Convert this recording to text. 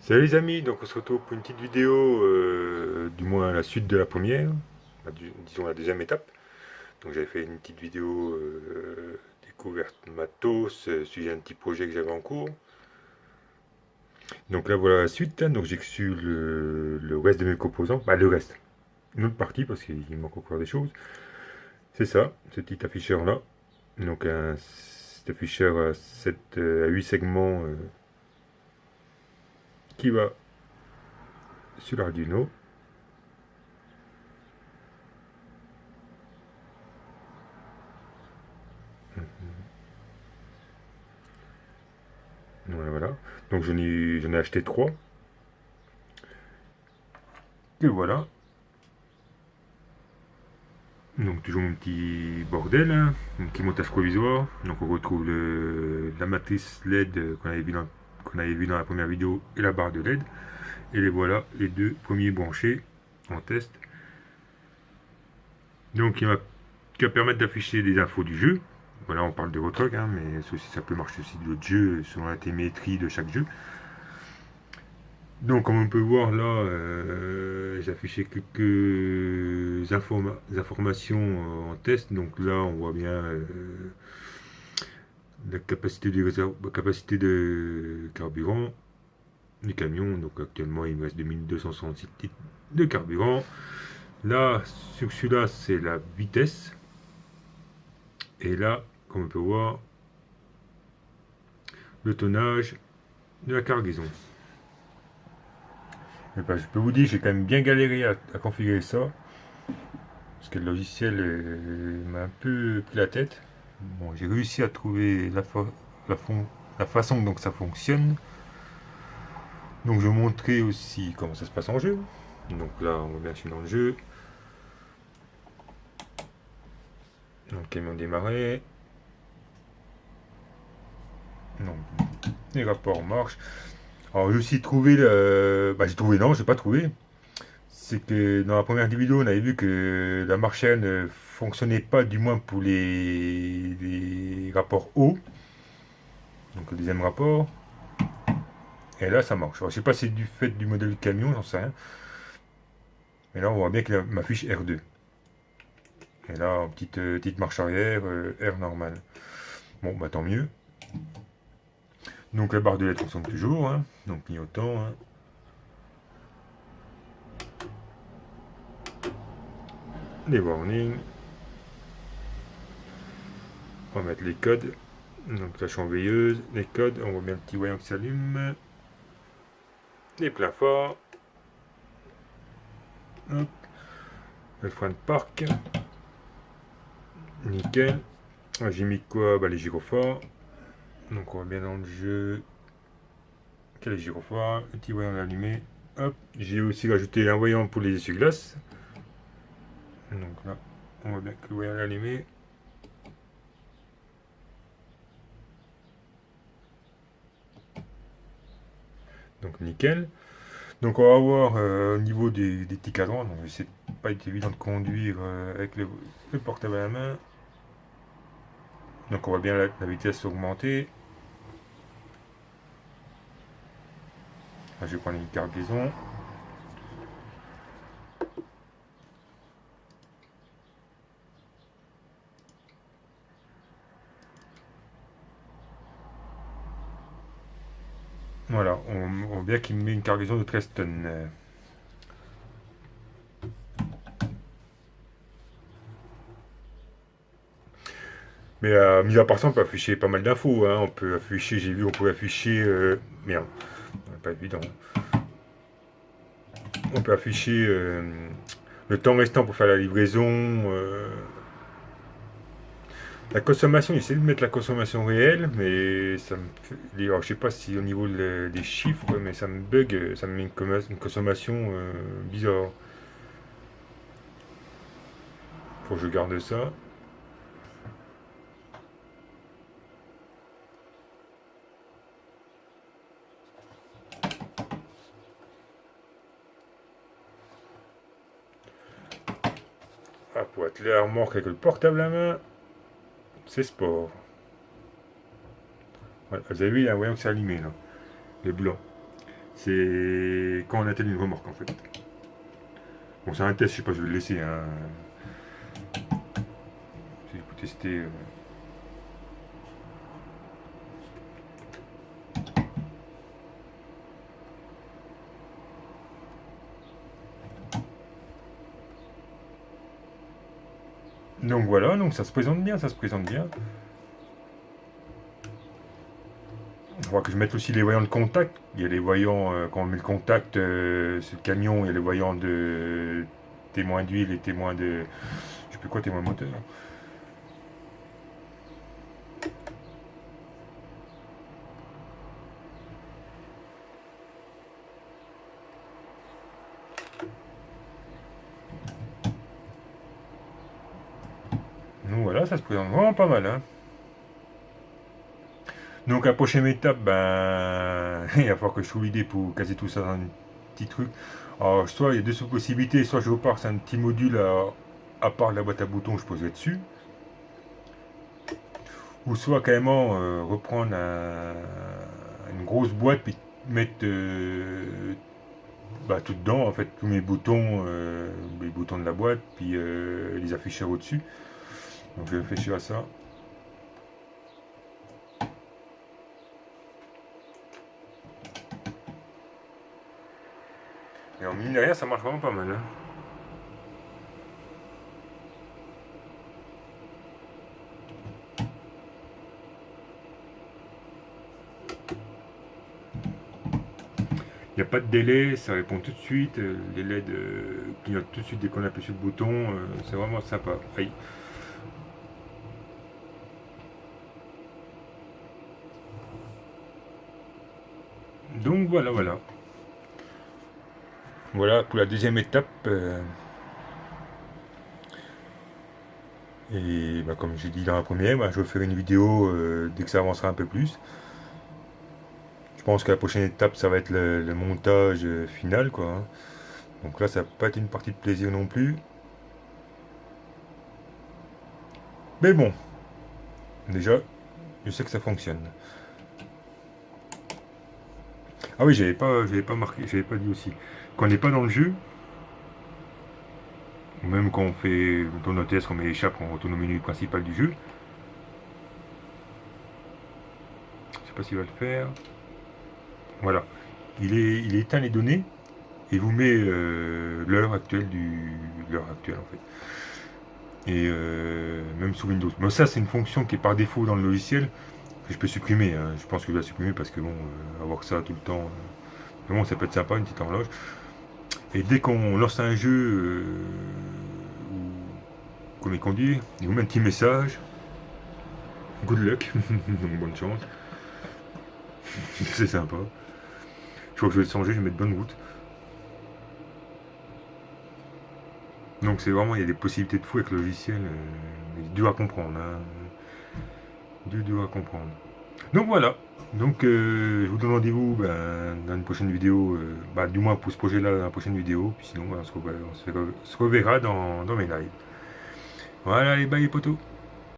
Salut les amis, donc on se retrouve pour une petite vidéo, du moins la suite de la première, disons la deuxième étape. Donc j'avais fait une petite vidéo découverte matos, suivi un petit projet que j'avais en cours. Donc là voilà la suite, hein. Donc j'ai reçu le reste de mes composants, bah le reste, une autre partie parce qu'il manque encore des choses. C'est ça, ce petit afficheur là. Donc cet afficheur à, à 8 segments qui va sur l'Arduino. Voilà, voilà. Donc j'en ai acheté trois. Et voilà. Donc toujours mon petit bordel, hein, mon petit montage provisoire. Donc on retrouve la matrice LED qu'on avait vu dans la première vidéo et la barre de LED. Et les voilà, les deux premiers branchés en test. Donc qui va permettre d'afficher des infos du jeu. Voilà, on parle de Rotok, hein, mais ça peut marcher aussi d'autres jeux selon la télémétrie de chaque jeu. Donc, comme on peut voir là, j'ai affiché quelques informations en test. Donc là, on voit bien la capacité de carburant du camion. Donc actuellement, il me reste 2266 litres de carburant. Là, sur celui-là, c'est la vitesse. Et là, comme on peut voir, le tonnage de la cargaison. Et ben, je peux vous dire, j'ai quand même bien galéré à configurer ça. Parce que le logiciel m'a un peu pris la tête. Bon, j'ai réussi à trouver la, la façon dont ça fonctionne. Donc je vais vous montrer aussi comment ça se passe en jeu. Donc là, on voit bien que je suis dans le jeu. Donc camion démarré. Donc les rapports marchent. Alors j'ai aussi trouvé j'ai trouvé, non, j'ai pas trouvé. C'est que dans la première vidéo, on avait vu que la marche ne fonctionnait pas, du moins pour les rapports hauts. Donc le deuxième rapport. Et là, ça marche. Alors, je sais pas si c'est du fait du modèle camion, j'en sais rien. Mais là, on voit bien qu'il m'affiche R2. Et là, en petite marche arrière, R normal. Bon, bah tant mieux. Donc la barre de LED fonctionne toujours, hein. Donc clignotant, hein. Les warnings. On va mettre les codes. Donc la chambre veilleuse, les codes. On voit bien le petit voyant qui s'allume. Les pleins forts. Hop. Le frein de parc. Nickel. Ah, j'ai mis quoi? Bah les gyrophares. Donc on voit bien dans le jeu. Quel est le gyrophare? Le petit voyant allumé. Hop. J'ai aussi rajouté un voyant pour les essuie-glaces. Donc là, on voit bien que le voyant est allumé. Donc nickel. Donc on va voir au niveau des petits cadrans. Donc c'est pas été évident de conduire avec le portable à la main. Donc on voit bien la vitesse augmenter. Là, je vais prendre une cargaison. Voilà, on voit bien qu'il me met une cargaison de 13 tonnes. Mais mis à part ça, on peut afficher pas mal d'infos, hein. On peut afficher, j'ai vu, on peut afficher. Merde, pas évident. On peut afficher le temps restant pour faire la livraison. La consommation, j'essaie de mettre la consommation réelle, mais ça me alors, je sais pas si au niveau des chiffres, mais ça me bug, ça me met une consommation bizarre. Faut que je garde ça. Ah, pour être là, remorque avec le portable à main, c'est sport. Voilà, vous avez vu, il y a un voyant qui s'est allumé là, le blanc. C'est quand on attelle une remorque en fait. Bon, c'est un test, je sais pas, je vais le laisser. Hein. Je vais tester. Donc voilà, donc ça se présente bien, ça se présente bien. Il faudra que je mette aussi les voyants de contact. Il y a les voyants, quand on met le contact sur le camion, il y a les voyants de témoins d'huile et témoins de. Je sais plus quoi, témoins moteur. Donc voilà, ça se présente vraiment pas mal. Hein. Donc la prochaine étape, ben, il va falloir que je trouve l'idée pour caser tout ça dans un petit truc. Alors soit il y a deux possibilités, soit je repars sur un petit module à part la boîte à boutons, je poserai dessus. Ou soit carrément reprendre une grosse boîte puis mettre tout dedans, en fait, tous mes boutons, les boutons de la boîte, puis les afficheurs au-dessus. Donc je vais réfléchir à ça. Et en mine de rien, ça marche vraiment pas mal. Hein. Il n'y a pas de délai, ça répond tout de suite. Les LED clignotent tout de suite dès qu'on appuie sur le bouton. C'est vraiment sympa. Aïe. Donc voilà, voilà. Voilà pour la deuxième étape. Et bah, comme j'ai dit dans la première, bah, je vais faire une vidéo dès que ça avancera un peu plus. Je pense que la prochaine étape, ça va être le montage final, quoi. Hein. Donc là, ça va pas être une partie de plaisir non plus. Mais bon, déjà, je sais que ça fonctionne. Ah oui, j'avais pas marqué, j'avais pas dit aussi. Quand on n'est pas dans le jeu, ou même quand on fait tourne test, qu'on met les chapeaux, on retourne au menu principal du jeu. Je sais pas s'il va le faire. Voilà. Il éteint les données et vous met l'heure actuelle en fait. Et même sous Windows. Mais ça, c'est une fonction qui est par défaut dans le logiciel que je peux supprimer. Hein. Je pense que je vais la supprimer parce que bon, avoir ça tout le temps, vraiment, ça peut être sympa, une petite horloge. Et dès qu'on lance un jeu ou qu'on est conduit, il vous met un petit message. Good luck, donc bonne chance. C'est sympa. Je crois que je vais le changer, je vais mettre bonne route. Donc c'est vraiment, il y a des possibilités de fou avec le logiciel, dur à comprendre. Hein. Dur à comprendre. Donc voilà. Donc je vous donne rendez-vous dans une prochaine vidéo, du moins pour ce projet-là dans la prochaine vidéo. Puis sinon, on se reverra dans mes lives. Voilà les bye les potos.